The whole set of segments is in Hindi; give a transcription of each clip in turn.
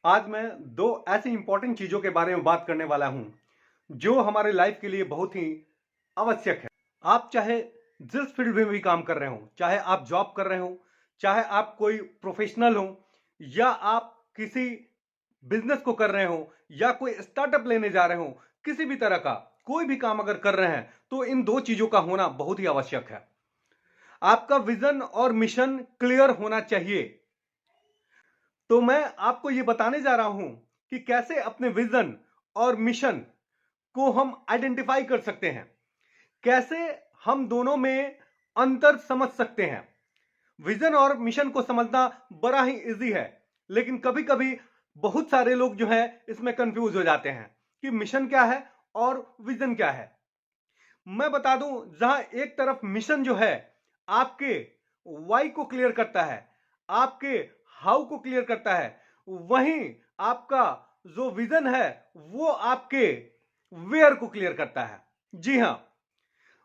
आज मैं दो ऐसी इंपॉर्टेंट चीजों के बारे में बात करने वाला हूं जो हमारे लाइफ के लिए बहुत ही आवश्यक है। आप चाहे जिस फील्ड में भी काम कर रहे हो, चाहे आप जॉब कर रहे हो, चाहे आप कोई प्रोफेशनल हो, या आप किसी बिजनेस को कर रहे हो, या कोई स्टार्टअप लेने जा रहे हो, किसी भी तरह का कोई भी काम अगर कर रहे हैं तो इन दो चीजों का होना बहुत ही आवश्यक है। आपका विजन और मिशन क्लियर होना चाहिए। तो मैं आपको यह बताने जा रहा हूं कि कैसे अपने विजन और मिशन को हम आइडेंटिफाई कर सकते हैं, कैसे हम दोनों में अंतर समझ सकते हैं। विजन और मिशन को समझना बड़ा ही इजी है, लेकिन कभी कभी बहुत सारे लोग जो है इसमें कंफ्यूज हो जाते हैं कि मिशन क्या है और विजन क्या है। मैं बता दूं, जहां एक तरफ मिशन जो है आपके वाई को क्लियर करता है, आपके हाउ को क्लियर करता है, वहीं आपका जो विजन है वो आपके वेयर को क्लियर करता है। जी हां,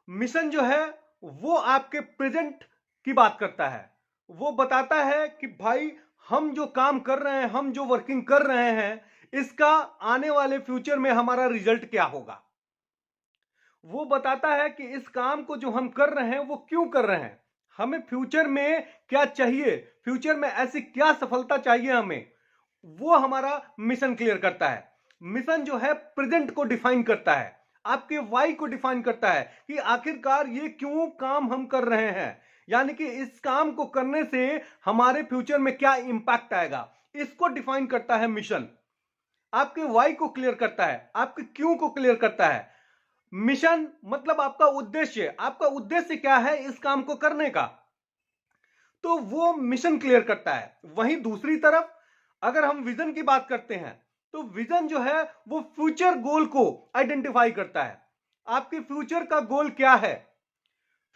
मिशन जो है वो आपके प्रेजेंट की बात करता है। वो बताता है कि भाई, हम जो काम कर रहे हैं, हम जो वर्किंग कर रहे हैं, इसका आने वाले फ्यूचर में हमारा रिजल्ट क्या होगा। वो बताता है कि इस काम को जो हम कर रहे हैं वो क्यों कर रहे हैं, हमें फ्यूचर में क्या चाहिए, फ्यूचर में ऐसी क्या सफलता चाहिए हमें। वो हमारा मिशन क्लियर करता है। मिशन जो है प्रेजेंट को डिफाइन करता है, आपके वाई को डिफाइन करता है कि आखिरकार ये क्यों काम हम कर रहे हैं, यानी कि इस काम को करने से हमारे फ्यूचर में क्या इंपैक्ट आएगा, इसको डिफाइन करता है मिशन। आपके वाई को क्लियर करता है, आपके क्यों को क्लियर करता है। मिशन मतलब आपका उद्देश्य, आपका उद्देश्य क्या है इस काम को करने का, तो वो मिशन क्लियर करता है। वहीं दूसरी तरफ अगर हम विजन की बात करते हैं तो विजन जो है वो फ्यूचर गोल को आइडेंटिफाई करता है। आपके फ्यूचर का गोल क्या है।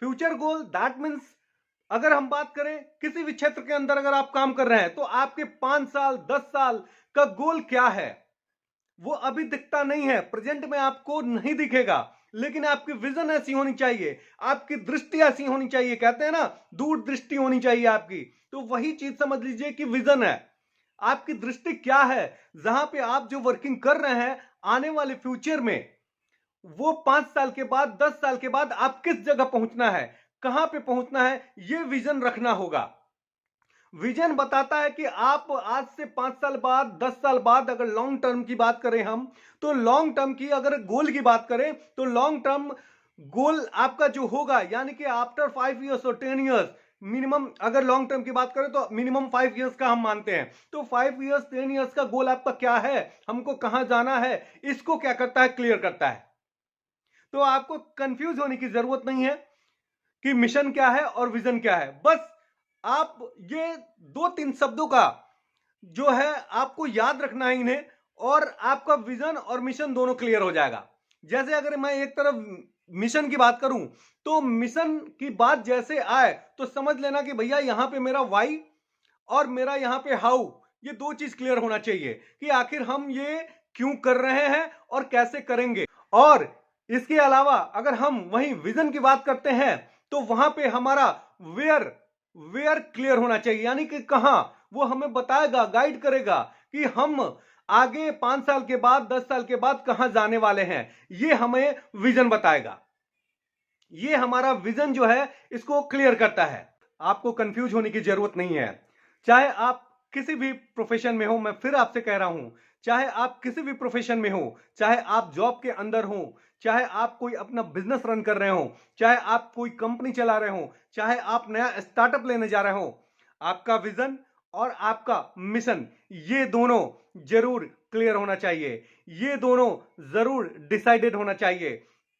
फ्यूचर गोल दैट मीन्स, अगर हम बात करें किसी भी क्षेत्र के अंदर अगर आप काम कर रहे हैं तो आपके 5 साल 10 साल का गोल क्या है, वो अभी दिखता नहीं है, प्रेजेंट में आपको नहीं दिखेगा, लेकिन आपकी विजन ऐसी होनी चाहिए, आपकी दृष्टि ऐसी होनी चाहिए, कहते हैं ना दूर दृष्टि होनी चाहिए आपकी। तो वही चीज समझ लीजिए कि विजन है। आपकी दृष्टि क्या है, जहां पे आप जो वर्किंग कर रहे हैं आने वाले फ्यूचर में, वो 5 साल के बाद 10 साल के बाद आप किस जगह पहुंचना है, कहां पे पहुंचना है, ये विजन रखना होगा। विजन बताता है कि आप आज से 5 साल बाद 10 साल बाद अगर लॉन्ग टर्म की बात करें हम, तो लॉन्ग टर्म की अगर गोल की बात करें तो लॉन्ग टर्म गोल आपका जो होगा, यानी कि आफ्टर 5 इयर्स और 10 इयर्स, मिनिमम अगर लॉन्ग टर्म की बात करें तो मिनिमम 5 इयर्स का हम मानते हैं। तो 5 इयर्स 10 इयर्स का गोल आपका क्या है, हमको कहां जाना है, इसको क्या करता है, क्लियर करता है। तो आपको कंफ्यूज होने की जरूरत नहीं है कि मिशन क्या है और विजन क्या है। बस आप ये 2-3 शब्दों का जो है आपको याद रखना है इन्हें, और आपका विजन और मिशन दोनों क्लियर हो जाएगा। जैसे अगर मैं एक तरफ मिशन की बात करूं, तो मिशन की बात जैसे आए तो समझ लेना कि भैया यहां पे मेरा वाई और मेरा यहां पे हाउ, ये दो चीज क्लियर होना चाहिए कि आखिर हम ये क्यों कर रहे हैं और कैसे करेंगे। और इसके अलावा अगर हम वहीं विजन की बात करते हैं तो वहां पे हमारा वेयर वेयर क्लियर होना चाहिए, यानी कि कहां, वो हमें बताएगा, गाइड करेगा कि हम आगे 5 साल के बाद 10 साल के बाद कहां जाने वाले हैं, ये हमें विजन बताएगा। ये हमारा विजन जो है इसको क्लियर करता है। आपको कंफ्यूज होने की जरूरत नहीं है। चाहे आप किसी भी प्रोफेशन में हो, मैं फिर आपसे कह रहा हूं, चाहे आप किसी भी प्रोफेशन में हो, चाहे आप जॉब के अंदर हो, चाहे आप कोई अपना बिजनेस रन कर रहे हो, चाहे आप कोई कंपनी चला रहे हो, चाहे आप नया स्टार्टअप लेने जा रहे हो, आपका विजन और आपका मिशन ये दोनों जरूर क्लियर होना चाहिए, ये दोनों जरूर डिसाइडेड होना चाहिए।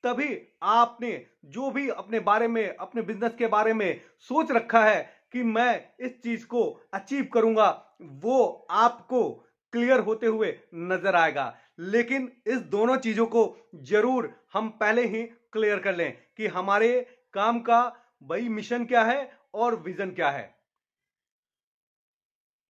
तभी आपने जो भी अपने बारे में, अपने बिजनेस के बारे में सोच रखा है कि मैं इस चीज को अचीव करूंगा, वो आपको क्लियर होते हुए नजर आएगा। लेकिन इस दोनों चीजों को जरूर हम पहले ही क्लियर कर लें कि हमारे काम का वही मिशन क्या है और विजन क्या है।